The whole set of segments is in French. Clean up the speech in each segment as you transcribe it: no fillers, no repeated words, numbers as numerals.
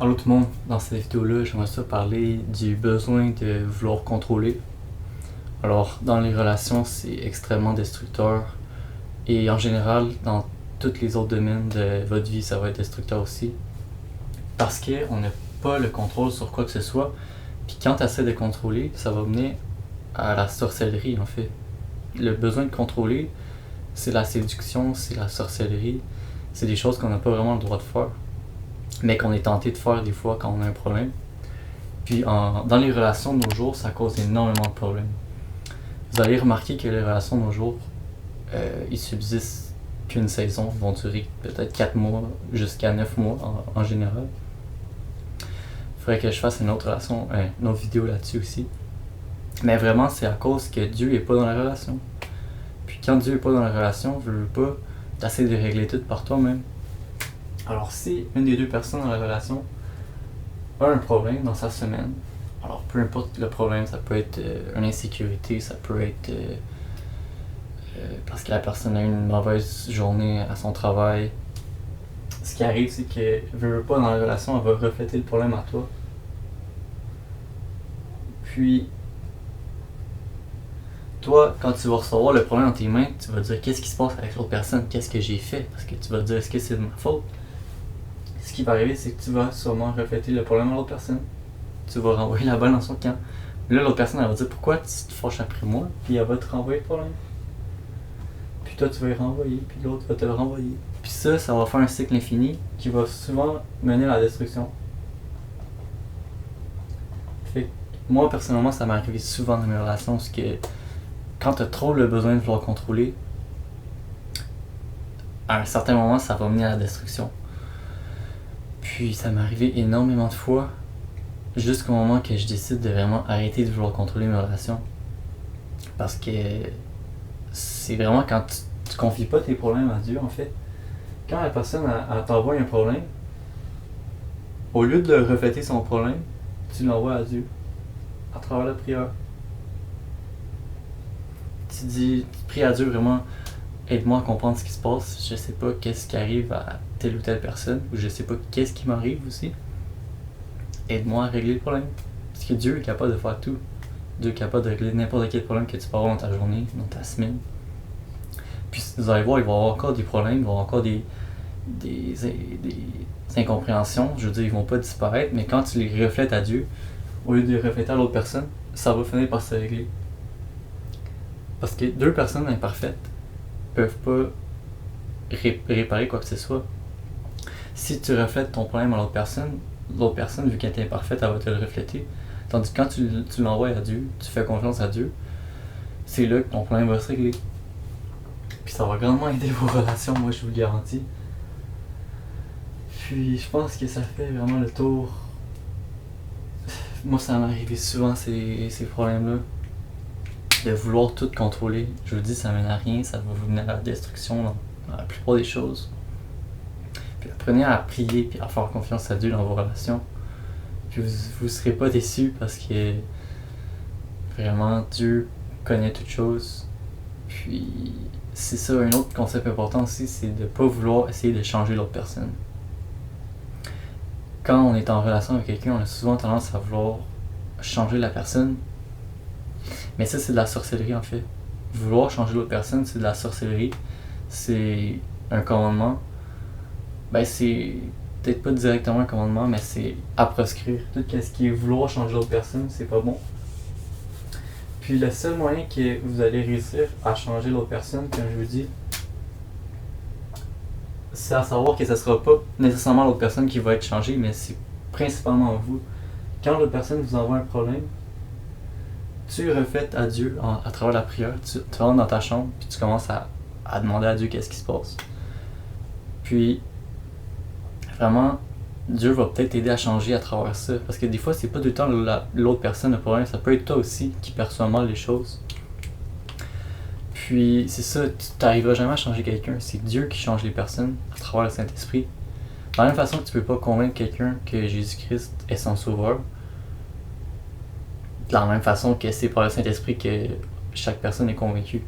Allô tout le monde, dans cette vidéo-là, j'aimerais ça parler du besoin de vouloir contrôler. Alors, dans les relations, c'est extrêmement destructeur. Et en général, dans tous les autres domaines de votre vie, ça va être destructeur aussi. Parce qu'on n'a pas le contrôle sur quoi que ce soit. Puis quand tu essaies de contrôler, ça va mener à la sorcellerie en fait. Le besoin de contrôler, c'est la séduction, c'est la sorcellerie. C'est des choses qu'on n'a pas vraiment le droit de faire, mais qu'on est tenté de faire des fois quand on a un problème. Puis dans les relations de nos jours, ça cause énormément de problèmes. Vous allez remarquer que les relations de nos jours, ils subsistent qu'une saison, vont durer peut-être 4 mois jusqu'à 9 mois en général. Il faudrait que je fasse une autre vidéo là-dessus aussi. Mais vraiment, c'est à cause que Dieu n'est pas dans la relation. Puis quand Dieu n'est pas dans la relation, ne veut pas, t'essaies de régler tout par toi-même. Alors si une des deux personnes dans la relation a un problème dans sa semaine, alors peu importe le problème, ça peut être une insécurité, ça peut être parce que la personne a eu une mauvaise journée à son travail. Ce qui arrive, c'est que veut pas dans la relation, elle va refléter le problème à toi. Puis toi, quand tu vas recevoir le problème dans tes mains, tu vas dire qu'est-ce qui se passe avec l'autre personne, qu'est-ce que j'ai fait, parce que tu vas te dire est-ce que c'est de ma faute. Ce qui va arriver, c'est que tu vas sûrement refléter le problème à l'autre personne. Tu vas renvoyer la balle dans son camp. Là, l'autre personne, elle va dire pourquoi tu te fâches après moi, puis elle va te renvoyer le problème. Puis toi, tu vas y renvoyer, puis l'autre va te le renvoyer. Puis ça va faire un cycle infini qui va souvent mener à la destruction. Fait que moi, personnellement, ça m'est arrivé souvent dans mes relations, parce que quand tu as trop le besoin de vouloir contrôler, à un certain moment, ça va mener à la destruction. Puis ça m'est arrivé énormément de fois, jusqu'au moment que je décide de vraiment arrêter de vouloir contrôler mes relations. Parce que c'est vraiment quand tu confies pas tes problèmes à Dieu, en fait. Quand la personne elle t'envoie un problème, au lieu de refléter son problème, tu l'envoies à Dieu, à travers la prière. Tu pries à Dieu vraiment, aide-moi à comprendre ce qui se passe, je sais pas qu'est-ce qui arrive à telle ou telle personne, ou je sais pas qu'est-ce qui m'arrive aussi. Aide-moi à régler le problème. Parce que Dieu est capable de faire tout. Dieu est capable de régler n'importe quel problème que tu peux avoir dans ta journée, dans ta semaine. Puis vous allez voir, il va y avoir encore des problèmes, il va y avoir encore des incompréhensions. Je veux dire, ils vont pas disparaître, mais quand tu les reflètes à Dieu, au lieu de les refléter à l'autre personne, ça va finir par se régler. Parce que deux personnes imparfaites peuvent pas réparer quoi que ce soit. Si tu reflètes ton problème à l'autre personne, vu qu'elle est imparfaite, elle va te le refléter. Tandis que quand tu l'envoies à Dieu, tu fais confiance à Dieu, c'est là que ton problème va se régler. Puis ça va grandement aider vos relations, moi je vous le garantis. Puis je pense que ça fait vraiment le tour. Moi ça m'est arrivé souvent ces problèmes-là. De vouloir tout contrôler. Je vous dis, ça mène à rien, ça va vous mener à la destruction dans la plupart des choses. Puis apprenez à prier et à faire confiance à Dieu dans vos relations. Puis vous serez pas déçus parce que vraiment Dieu connaît toutes choses. Puis c'est ça, un autre concept important aussi, c'est de ne pas vouloir essayer de changer l'autre personne. Quand on est en relation avec quelqu'un, on a souvent tendance à vouloir changer la personne. Mais ça, c'est de la sorcellerie en fait. Vouloir changer l'autre personne, c'est de la sorcellerie. C'est un commandement. Ben, c'est peut-être pas directement un commandement, mais c'est à proscrire. Tout ce qui est vouloir changer l'autre personne, c'est pas bon. Puis le seul moyen que vous allez réussir à changer l'autre personne, comme je vous dis, c'est à savoir que ce sera pas nécessairement l'autre personne qui va être changée, mais c'est principalement vous. Quand l'autre personne vous envoie un problème, tu reflètes à Dieu à travers la prière, tu rentres dans ta chambre, puis tu commences à demander à Dieu qu'est-ce qui se passe. Puis, vraiment, Dieu va peut-être t'aider à changer à travers ça. Parce que des fois, c'est pas tout le temps l'autre personne le problème, ça peut être toi aussi qui perçois mal les choses. Puis, c'est ça, tu n'arriveras jamais à changer quelqu'un, c'est Dieu qui change les personnes à travers le Saint-Esprit. De la même façon que tu peux pas convaincre quelqu'un que Jésus-Christ est son sauveur, de la même façon que c'est par le Saint-Esprit que chaque personne est convaincue.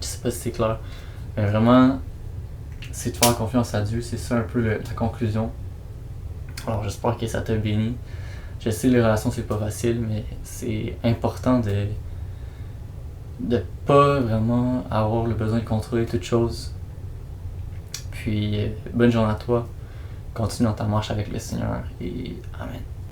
Je sais pas si c'est clair, mais vraiment, c'est de faire confiance à Dieu, c'est ça un peu la conclusion. Alors j'espère que ça t'a béni. Je sais les relations c'est pas facile, mais c'est important de pas vraiment avoir le besoin de contrôler toute chose. Puis bonne journée à toi. Continue dans ta marche avec le Seigneur et Amen.